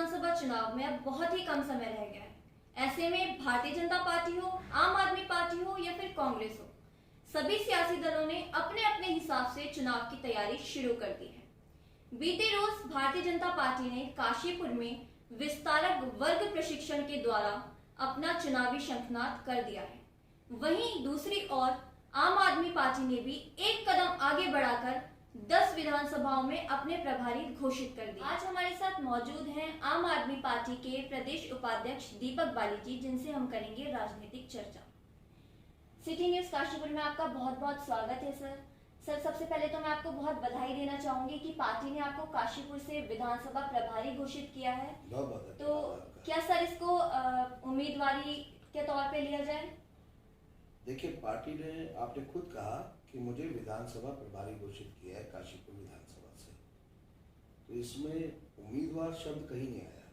विधानसभा चुनाव में अब बहुत ही कम समय रह गया है। ऐसे में भारतीय जनता पार्टी हो, आम आदमी पार्टी हो या फिर कांग्रेस हो, सभी सियासी दलों ने अपने अपने हिसाब से चुनाव की तैयारी शुरू कर दी है। बीते रोज भारतीय जनता पार्टी ने काशीपुर में विस्तारक वर्ग प्रशिक्षण के द्वारा अपना चुनावी शंखनाद कर दिया है। वहीं दूसरी ओर आम आदमी पार्टी ने भी एक कदम आगे बढ़ाकर 10 विधानसभाओं में अपने प्रभारी घोषित कर दिए। आज हमारे साथ मौजूद हैं आम आदमी पार्टी के प्रदेश उपाध्यक्ष दीपक बाली जी, जिनसे हम करेंगे राजनीतिक चर्चा। सिटी न्यूज काशीपुर में आपका बहुत बहुत स्वागत है सर। सबसे पहले तो मैं आपको बहुत बधाई देना चाहूंगी कि पार्टी ने आपको काशीपुर से विधानसभा प्रभारी घोषित किया है। तो क्या सर इसको उम्मीदवारी के तौर पे लिया जाए? देखिए, पार्टी ने, आपने खुद कहा कि मुझे विधानसभा प्रभारी घोषित किया है काशीपुर विधानसभा से, तो इसमें उम्मीदवार शब्द कहीं नहीं आया।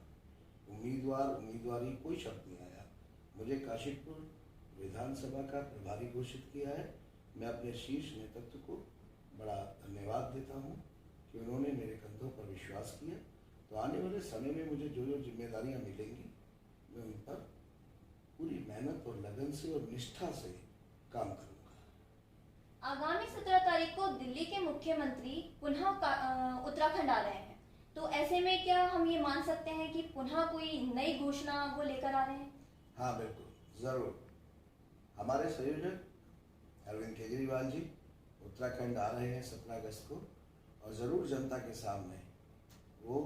उम्मीदवारी कोई शब्द नहीं आया। मुझे काशीपुर विधानसभा का प्रभारी घोषित किया है। मैं अपने शीर्ष नेतृत्व को बड़ा धन्यवाद देता हूं कि उन्होंने मेरे कंधों पर विश्वास किया। तो आने वाले समय में मुझे जो जो जिम्मेदारियां मिलेंगी, मैं उन पर पूरी मेहनत और लगन से और निष्ठा से काम करूंगा। आगामी 17 तारीख को दिल्ली के मुख्यमंत्री पुनः उत्तराखंड आ रहे हैं, तो ऐसे में क्या हम ये मान सकते हैं कि पुनः कोई नई घोषणा वो लेकर आ रहे हैं? हाँ, बिल्कुल, जरूर। हमारे संयोजक अरविंद केजरीवाल जी उत्तराखंड आ रहे हैं 17 अगस्त को, और जरूर जनता के सामने वो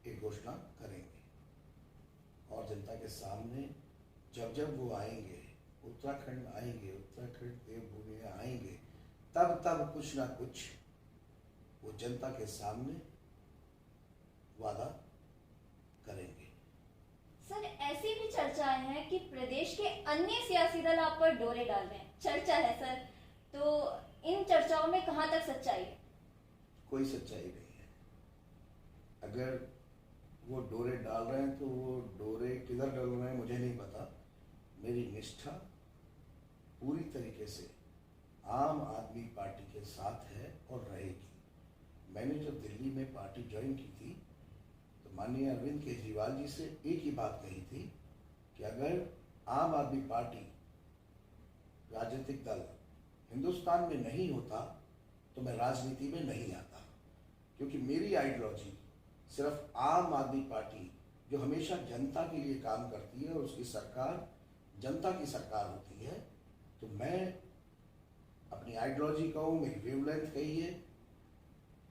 एक घोषणा करेंगे। और जनता के सामने जब वो आएंगे, उत्तराखंड आएंगे, उत्तराखंड देवभूमि में आएंगे, तब कुछ ना कुछ वो जनता के सामने वादा करेंगे। सर, ऐसी भी चर्चाएं हैं कि प्रदेश के अन्य सियासी दल आप पर डोरे डाल रहे हैं। चर्चा है सर, तो इन चर्चाओं में कहां तक सच्चाई है? कोई सच्चाई नहीं है। अगर वो डोरे डाल रहे हैं तो वो डोरे किधर डाल रहे हैं मुझे नहीं पता। मेरी निष्ठा पूरी तरीके से आम आदमी पार्टी के साथ है और रहेगी। मैंने जब दिल्ली में पार्टी ज्वाइन की थी तो माननीय अरविंद केजरीवाल जी से एक ही बात कही थी कि अगर आम आदमी पार्टी राजनीतिक दल हिंदुस्तान में नहीं होता तो मैं राजनीति में नहीं आता, क्योंकि मेरी आइडियोलॉजी सिर्फ आम आदमी पार्टी जो हमेशा जनता के लिए काम करती है और उसकी सरकार जनता की सरकार होती है, तो मैं अपनी आइडियोलॉजी कहूँ, मेरी वेवलेंथ कहिए,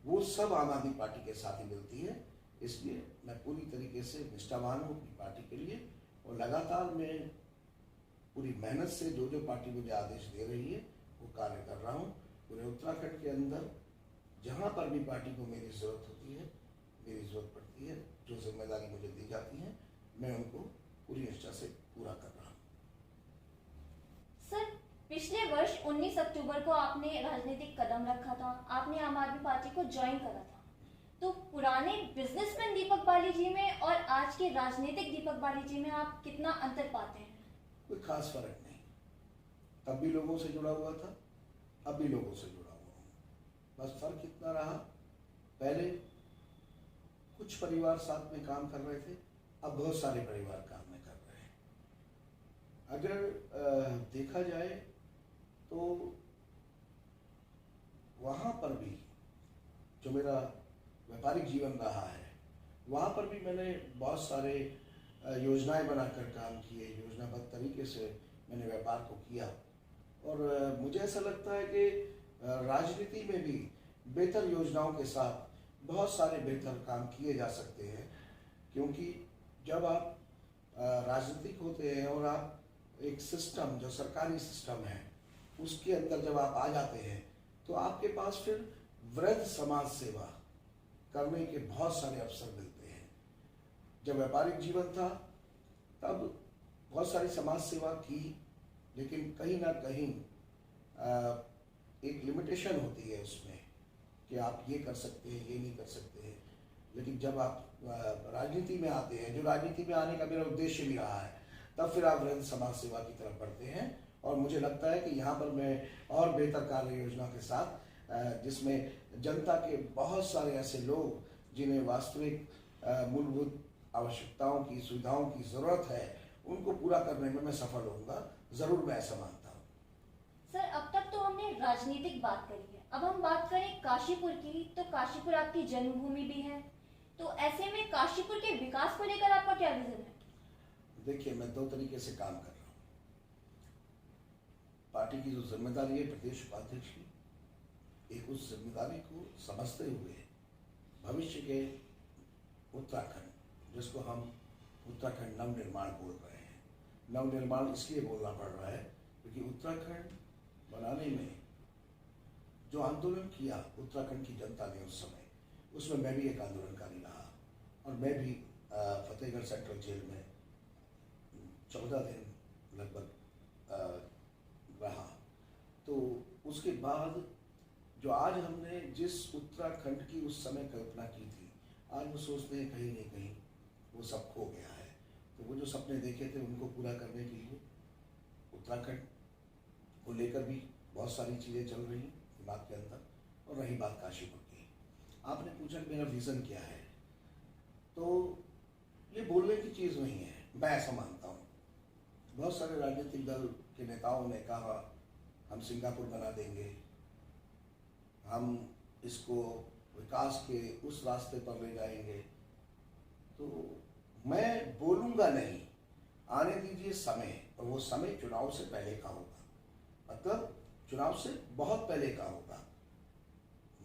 वो सब आम आदमी पार्टी के साथ ही मिलती है। इसलिए मैं पूरी तरीके से निष्ठावान हूँ अपनी पार्टी के लिए, और लगातार मैं पूरी मेहनत से जो जो पार्टी मुझे आदेश दे रही है वो कार्य कर रहा हूँ। पूरे उत्तराखंड के अंदर जहाँ पर भी पार्टी को मेरी ज़रूरत होती है, मेरी ज़रूरत पड़ती है, जो जिम्मेदारी मुझे दी जाती है, मैं उनको पूरी निष्ठा से पूरा कर रहा हूँ। सर, पिछले वर्ष 19 अक्टूबर को आपने राजनीतिक कदम रखा था, आपने आम आदमी पार्टी को ज्वाइन करा था। तो पुराने बिजनेसमैन दीपक बाली जी में और आज के राजनीतिक दीपक बाली जी में आप कितना अंतर पाते हैं? कोई खास फर्क नहीं। तब भी लोगों से जुड़ा हुआ था, अब भी लोगों से जुड़ा हुआ हूँ। बस फर्क इतना रहा, पहले कुछ परिवार साथ में काम कर रहे थे, अब बहुत सारे परिवार काम में कर रहे हैं। अगर देखा जाए तो वहाँ पर भी जो मेरा व्यापारिक जीवन रहा है, वहाँ पर भी मैंने बहुत सारे योजनाएं बनाकर काम किए, योजनाबद्ध तरीके से मैंने व्यापार को किया। और मुझे ऐसा लगता है कि राजनीति में भी बेहतर योजनाओं के साथ बहुत सारे बेहतर काम किए जा सकते हैं, क्योंकि जब आप राजनीतिक होते हैं और आप एक सिस्टम, जो सरकारी सिस्टम है, उसके अंदर जब आप आ जाते हैं तो आपके पास फिर वृद्ध समाज सेवा करने के बहुत सारे अवसर मिलते हैं। जब व्यापारिक जीवन था तब बहुत सारी समाज सेवा की, लेकिन कहीं ना कहीं एक लिमिटेशन होती है उसमें कि आप ये कर सकते हैं, ये नहीं कर सकते हैं। लेकिन जब आप राजनीति में आते हैं, जो राजनीति में आने का मेरा उद्देश्य भी रहा है, तब फिर आप वृद्ध समाज सेवा की तरफ बढ़ते हैं। और मुझे लगता है कि यहाँ पर मैं और बेहतर कार्य योजना के साथ, जिसमें जनता के बहुत सारे ऐसे लोग जिन्हें वास्तविक मूलभूत आवश्यकताओं की, सुविधाओं की ज़रूरत है, उनको पूरा करने में मैं सफल होऊंगा, ज़रूर मैं ऐसा मानता हूँ। सर, अब तक तो हमने राजनीतिक बात करी है, अब हम बात करें काशीपुर की, तो काशीपुर आपकी जन्मभूमि भी है, तो ऐसे में काशीपुर के विकास को लेकर आपका क्या विजन है? देखिए, मैं दो तरीके से काम कर रहा हूँ। पार्टी की जो जिम्मेदारी है प्रदेश उपाध्यक्ष की, एक उस जिम्मेदारी को समझते हुए भविष्य के उत्तराखंड, जिसको हम उत्तराखंड नवनिर्माण बोल रहे हैं, नवनिर्माण इसलिए बोलना पड़ रहा है क्योंकि उत्तराखंड बनाने में जो आंदोलन किया उत्तराखंड की जनता ने उस समय, उसमें मैं भी एक आंदोलनकारी रहा और मैं भी फतेहगढ़ सेंट्रल जेल में 14 दिन लगभग रहा। तो उसके बाद जो आज हमने जिस उत्तराखंड की उस समय कल्पना की थी, आज वो सोचते हैं कहीं नहीं कहीं वो सब खो गया है। तो वो जो सपने देखे थे उनको पूरा करने के लिए उत्तराखंड को लेकर भी बहुत सारी चीज़ें चल रही हैं दिमाग के अंदर। और रही बात काशीपुर की, आपने पूछा कि मेरा विज़न क्या है, तो ये बोलने की चीज़ नहीं है, मैं ऐसा मानता हूँ। बहुत सारे राजनीतिक दल के नेताओं ने कहा हम सिंगापुर बना देंगे, हम इसको विकास के उस रास्ते पर ले जाएंगे, तो मैं बोलूँगा नहीं, आने दीजिए समय, और वो समय चुनाव से पहले का होगा, मतलब चुनाव से बहुत पहले का होगा।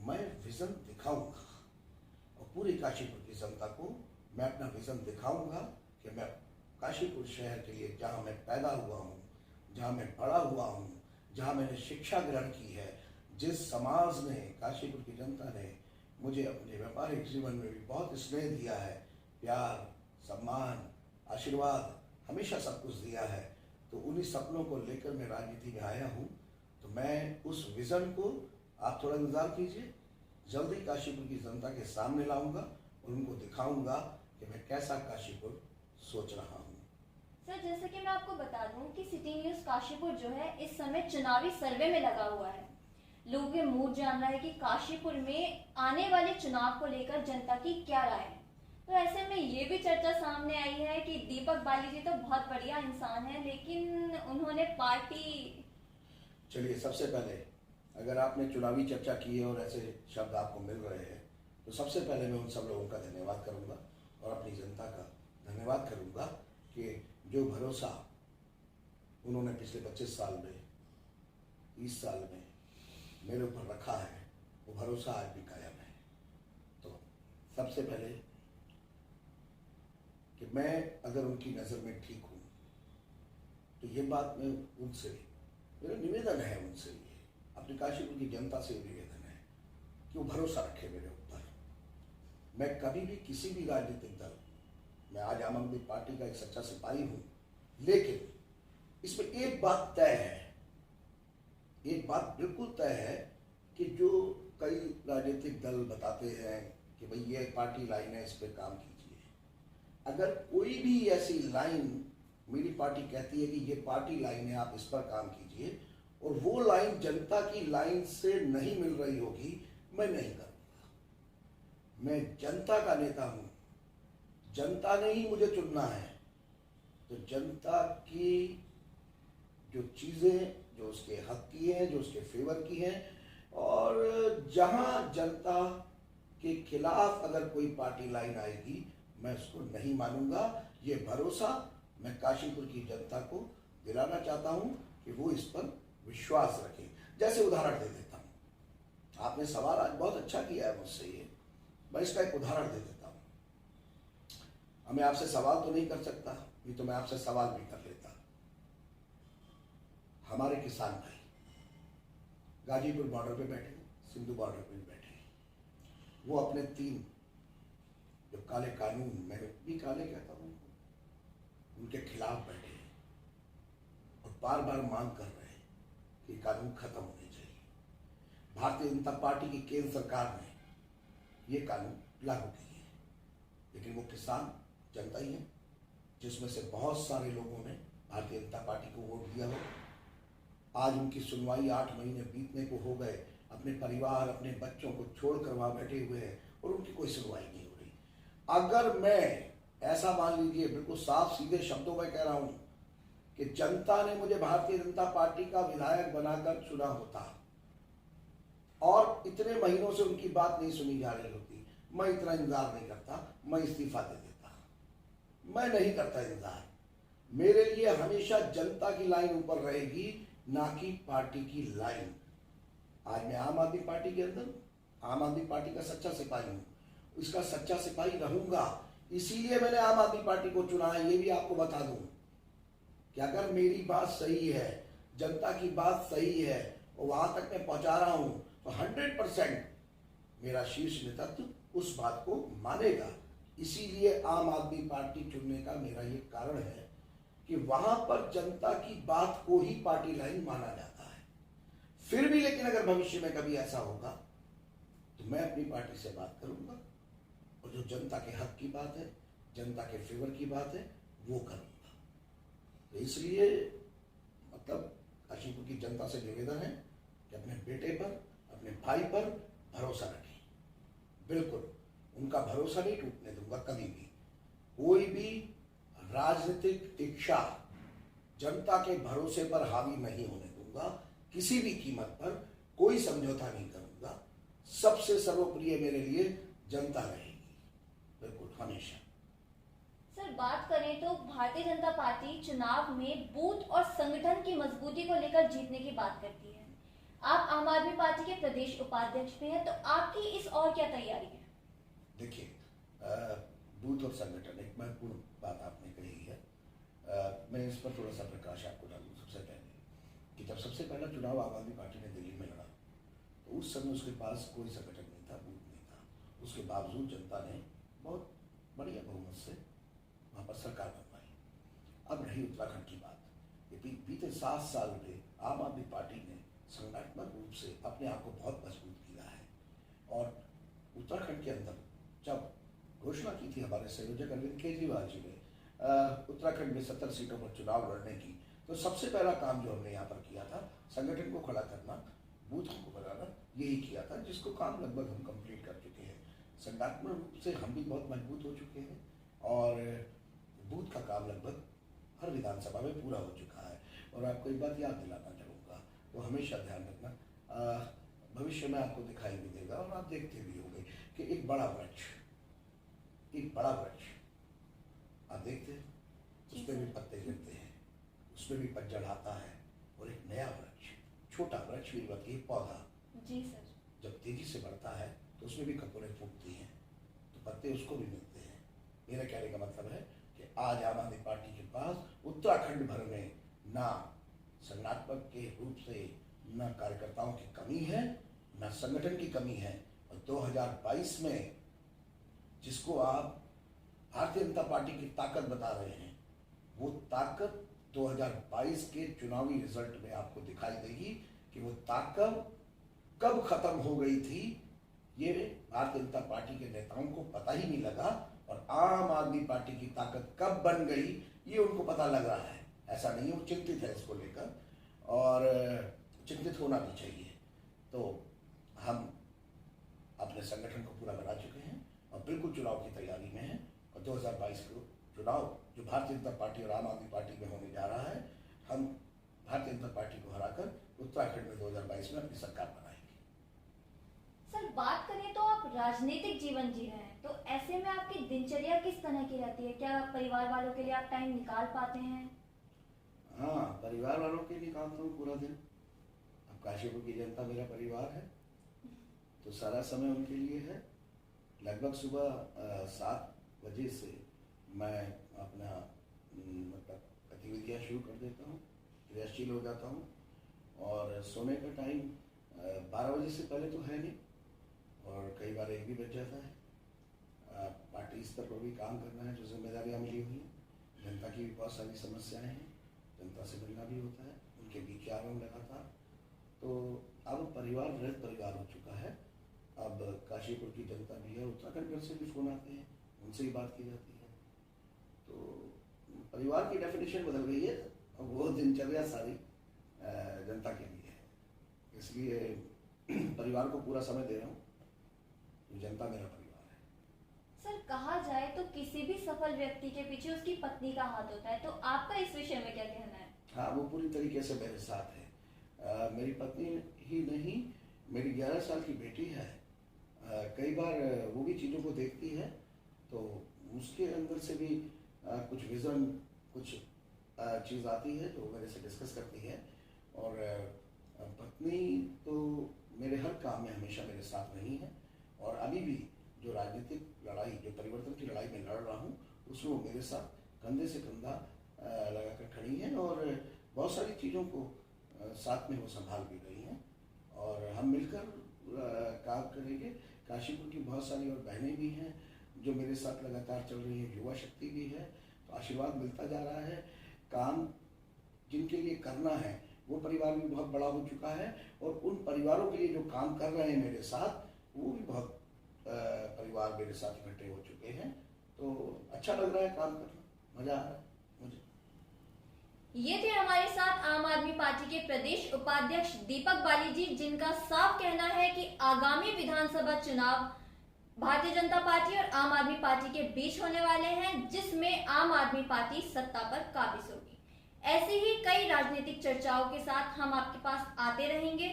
मैं विज़न दिखाऊंगा और पूरी काशीपुर की जनता को मैं अपना विज़न दिखाऊंगा कि मैं काशीपुर शहर के लिए, जहाँ मैं पैदा हुआ हूँ, जहाँ मैं बड़ा हुआ हूँ, जहाँ मैंने शिक्षा ग्रहण की है, जिस समाज ने, काशीपुर की जनता ने मुझे अपने व्यापारिक जीवन में भी बहुत स्नेह दिया है, प्यार, सम्मान, आशीर्वाद, हमेशा सब कुछ दिया है, तो उन्हीं सपनों को लेकर मैं राजनीति में आया हूँ। तो मैं उस विज़न को, आप थोड़ा इंतज़ार कीजिए, जल्दी काशीपुर की जनता के सामने लाऊंगा और उनको दिखाऊंगा कि मैं कैसा काशीपुर सोच रहा हूँ। सर, जैसे कि मैं आपको बता दूं कि सिटी न्यूज़ काशीपुर जो है इस समय चुनावी सर्वे में लगा हुआ है। लोगों के मूड जान रहा है कि काशीपुर में आने वाले चुनाव को लेकर जनता की क्या राय है। तो ऐसे में ये भी चर्चा सामने आई है कि दीपक बाली जी तो बहुत बढ़िया इंसान है, लेकिन उन्होंने पार्टी, चलिए, सबसे पहले अगर आपने चुनावी चर्चा की है और ऐसे शब्द आपको मिल रहे हैं, तो सबसे पहले मैं उन सब लोगों का धन्यवाद करूंगा और अपनी जनता का धन्यवाद करूंगा कि जो भरोसा उन्होंने पिछले 25 साल में, 30 साल में मेरे ऊपर रखा है, वो भरोसा आज भी कायम है। तो सबसे पहले कि मैं अगर उनकी नज़र में ठीक हूँ, तो ये बात मैं उनसे, मेरा निवेदन है उनसे, ये अपनी काशीपुर की जनता से निवेदन है कि वो भरोसा रखे मेरे ऊपर। मैं कभी भी किसी भी राजनीतिक दल, मैं आज आम आदमी पार्टी का एक सच्चा सिपाही हूँ, लेकिन इसमें एक बात तय है, एक बात बिल्कुल तय है कि जो कई राजनीतिक दल बताते हैं कि भाई ये पार्टी लाइन है, इस पर काम कीजिए। अगर कोई भी ऐसी लाइन मेरी पार्टी कहती है कि ये पार्टी लाइन है, आप इस पर काम कीजिए, और वो लाइन जनता की लाइन से नहीं मिल रही होगी, मैं नहीं करूँगा। मैं जनता का नेता हूँ, जनता ने ही मुझे चुनना है, तो जनता की जो चीज़ें जो उसके हक की हैं, जो उसके फेवर की हैं, और जहाँ जनता के खिलाफ अगर कोई पार्टी लाइन आएगी, मैं उसको नहीं मानूंगा। ये भरोसा मैं काशीपुर की जनता को दिलाना चाहता हूँ कि वो इस पर विश्वास रखें। जैसे उदाहरण दे देता हूँ, आपने सवाल आज बहुत अच्छा किया है मुझसे, ये मैं इसका एक उदाहरण दे देता हूँ। अब मैं आपसे सवाल तो नहीं कर सकता, नहीं तो मैं आपसे सवाल भी कर लेता। हमारे किसान भाई गाजीपुर बॉर्डर पे बैठे, सिंधु बॉर्डर पे बैठे, वो अपने 3 जो काले कानून, मैं भी काले कहता हूँ, उनके खिलाफ बैठे और बार बार मांग कर रहे हैं कि कानून खत्म होने चाहिए। भारतीय जनता पार्टी की केंद्र सरकार ने ये कानून लागू किए हैं, लेकिन वो किसान जनता ही है, जिसमें से बहुत सारे लोगों ने भारतीय जनता पार्टी को वोट दिया हो। आज उनकी सुनवाई 8 महीने बीतने को हो गए, अपने परिवार, अपने बच्चों को छोड़कर वहाँ बैठे हुए हैं और उनकी कोई सुनवाई नहीं हो रही। अगर मैं ऐसा मान लीजिए, बिल्कुल साफ सीधे शब्दों में कह रहा हूं कि जनता ने मुझे भारतीय जनता पार्टी का विधायक बनाकर चुना होता और इतने महीनों से उनकी बात नहीं सुनी जा रही होती, मैं इतना इंतजार नहीं करता, मैं इस्तीफा दे देता। मैं नहीं करता इंतजार। मेरे लिए हमेशा जनता की लाइन ऊपर रहेगी, ना कि पार्टी की लाइन। आज मैं आम आदमी पार्टी के अंदर आम आदमी पार्टी का सच्चा सिपाही हूं, इसका सच्चा सिपाही रहूंगा। इसीलिए मैंने आम आदमी पार्टी को चुना है। ये भी आपको बता दूं कि अगर मेरी बात सही है, जनता की बात सही है और वहां तक मैं पहुंचा रहा हूं, तो 100% मेरा शीर्ष नेतृत्व उस बात को मानेगा। इसीलिए आम आदमी पार्टी चुनने का मेरा ये कारण है कि वहां पर जनता की बात को ही पार्टी लाइन माना जाता है। फिर भी लेकिन अगर भविष्य में कभी ऐसा होगा तो मैं अपनी पार्टी से बात करूंगा और जो जनता के हक की बात है, जनता के फेवर की बात है, वो करूंगा। तो इसलिए मतलब काशीपुर की जनता से निवेदन है कि अपने बेटे पर, अपने भाई पर भरोसा रखें। बिल्कुल उनका भरोसा नहीं टूटने दूंगा कभी भी। कोई भी राजनीतिक इच्छा जनता के भरोसे पर हावी नहीं होने दूंगा। किसी भी कीमत पर कोई समझौता नहीं करूंगा। सबसे सर्वप्रिय मेरे लिए जनता रहेगी, बिल्कुल हमेशा। सर, बात करें तो भारतीय जनता पार्टी चुनाव में बूथ और संगठन की मजबूती को लेकर जीतने की बात करती है। आप आम आदमी पार्टी के प्रदेश उपाध्यक्ष भी हैं, तो आपकी इस और क्या तैयारी है? देखिए, बूथ और संगठन एक महत्वपूर्ण बात आपने कही है। मैं इस पर थोड़ा सा प्रकाश आपको डालूं। सबसे पहले कि जब सबसे पहला चुनाव आम आदमी पार्टी ने दिल्ली में लड़ा तो उस समय उसके पास कोई संगठन नहीं था, बूथ नहीं था। उसके बावजूद जनता ने बहुत बढ़िया बहुमत से वहाँ पर सरकार बनवाई। अब रही उत्तराखंड की बात, ये बीते 7 साल में आम आदमी पार्टी ने संगठनात्मक रूप से अपने आप को बहुत मजबूत किया है। और उत्तराखंड के अंदर जब घोषणा की थी हमारे संयोजक अरविंद केजरीवाल जी ने उत्तराखंड में 70 सीटों पर चुनाव लड़ने की, तो सबसे पहला काम जो हमने यहाँ पर किया था, संगठन को खड़ा करना, बूथों को बनाना, यही किया था, जिसको काम लगभग हम कंप्लीट कर चुके हैं। संगठनात्मक रूप से हम भी बहुत मजबूत हो चुके हैं और बूथ का काम लगभग हर विधानसभा में पूरा हो चुका है। और आपको एक बात याद दिलाना चाहूँगा, तो हमेशा ध्यान रखना, भविष्य में आपको दिखाई भी देगा और आप देखते भी होंगे कि एक बड़ा वृक्ष आप देखते हैं, उसमें भी पत्ते गिरते हैं, उसमें भी पतझड़ आता है, और एक नया वृक्ष, छोटा वृक्ष भी बताइए, पौधा जी सर, जब तेजी से बढ़ता है तो उसमें भी कटोरें फूटती हैं, तो पत्ते उसको भी मिलते हैं। मेरा कहने का मतलब है कि आज आम आदमी पार्टी के पास उत्तराखंड भर में ना संगठनात्मक के रूप से न कार्यकर्ताओं की कमी है, न संगठन की कमी है। और 2022 में जिसको आप भारतीय जनता पार्टी की ताकत बता रहे हैं, वो ताकत 2022 के चुनावी रिजल्ट में आपको दिखाई देगी कि वो ताकत कब खत्म हो गई थी, ये भारतीय जनता पार्टी के नेताओं को पता ही नहीं लगा, और आम आदमी पार्टी की ताकत कब बन गई ये उनको पता लग रहा है। ऐसा नहीं, वो चिंतित है इसको लेकर और चिंतित होना भी चाहिए। तो हम अपने संगठन को पूरा बना चुके हैं और बिल्कुल चुनाव की तैयारी में हैं। और 2022 को चुनाव जो भारतीय जनता पार्टी और आम आदमी पार्टी में होने जा रहा है, हम भारतीय जनता पार्टी को हराकर उत्तराखंड में 2022 में अपनी सरकार बनाएंगे। सर, बात करें तो आप राजनीतिक जीवन जी रहे हैं, तो ऐसे में आपकी दिनचर्या किस तरह की रहती है? क्या परिवार वालों के लिए आप टाइम निकाल पाते हैं? हाँ, परिवार वालों के लिए निकालता हूँ पूरा दिन। अब काशीपुर की जनता मेरा परिवार है, तो सारा समय उनके लिए है। लगभग सुबह 7 बजे से मैं अपना मतलब गतिविधियाँ शुरू कर देता हूँ, क्रियाशील हो जाता हूँ, और सोने का टाइम 12 बजे से पहले तो है नहीं, और कई बार 1 भी बज जाता है। पार्टी स्तर पर भी काम करना है, जो जिम्मेदारियाँ मिली हुई हैं। जनता की भी बहुत सारी समस्याएं हैं, जनता से मिलना भी होता है, उनके बीच आ रहा हूँ लगातार। तो अब परिवार रहित परिवार हो चुका है। अब काशीपुर की जनता भी है, उत्तराखंड भर से भी फ़ोन आते हैं, उनसे ही बात की जाती है। तो परिवार की डेफिनेशन बदल गई है, और वो दिनचर्या सारी जनता के लिए है। इसलिए परिवार को पूरा समय दे रहा हूँ, तो जनता मेरा परिवार है। सर, कहा जाए तो किसी भी सफल व्यक्ति के पीछे उसकी पत्नी का हाथ होता है, तो आपका इस विषय में क्या कहना है? हाँ, वो पूरी तरीके से मेरे साथ है। मेरी पत्नी ही नहीं, मेरी 11 साल की बेटी है। कई बार वो भी चीज़ों को देखती है, तो उसके अंदर से भी कुछ विज़न, कुछ चीज़ आती है जो मेरे से डिस्कस करती है। और पत्नी तो मेरे हर काम में हमेशा मेरे साथ रही है, और अभी भी जो राजनीतिक लड़ाई, जो परिवर्तन की लड़ाई में लड़ रहा हूँ, उसमें वो मेरे साथ कंधे से कंधा लगाकर खड़ी हैं, और बहुत सारी चीज़ों को साथ में वो संभाल भी रही हैं, और हम मिलकर काम करेंगे। काशीपुर की बहुत सारी और बहनें भी हैं जो मेरे साथ लगातार चल रही हैं, युवा शक्ति भी है, तो आशीर्वाद मिलता जा रहा है। काम जिनके लिए करना है वो परिवार भी बहुत बड़ा हो चुका है, और उन परिवारों के लिए जो काम कर रहे हैं मेरे साथ, वो भी बहुत परिवार मेरे साथ इकट्ठे हो चुके हैं। तो अच्छा लग रहा है काम करना, मजा आ रहा है मुझे। ये थे हमारे साथ आम आदमी पार्टी के प्रदेश उपाध्यक्ष दीपक बाली जी, जिनका साफ कहना है कि आगामी विधानसभा चुनाव भारतीय जनता पार्टी और आम आदमी पार्टी के बीच होने वाले हैं, जिसमें आम आदमी पार्टी सत्ता पर काबिज होगी। ऐसी ही कई राजनीतिक चर्चाओं के साथ हम आपके पास आते रहेंगे।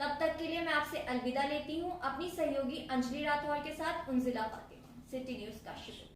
तब तक के लिए मैं आपसे अलविदा लेती हूँ, अपनी सहयोगी अंजलि राठौर के साथ। Unzila Fatima, city news Kashipur.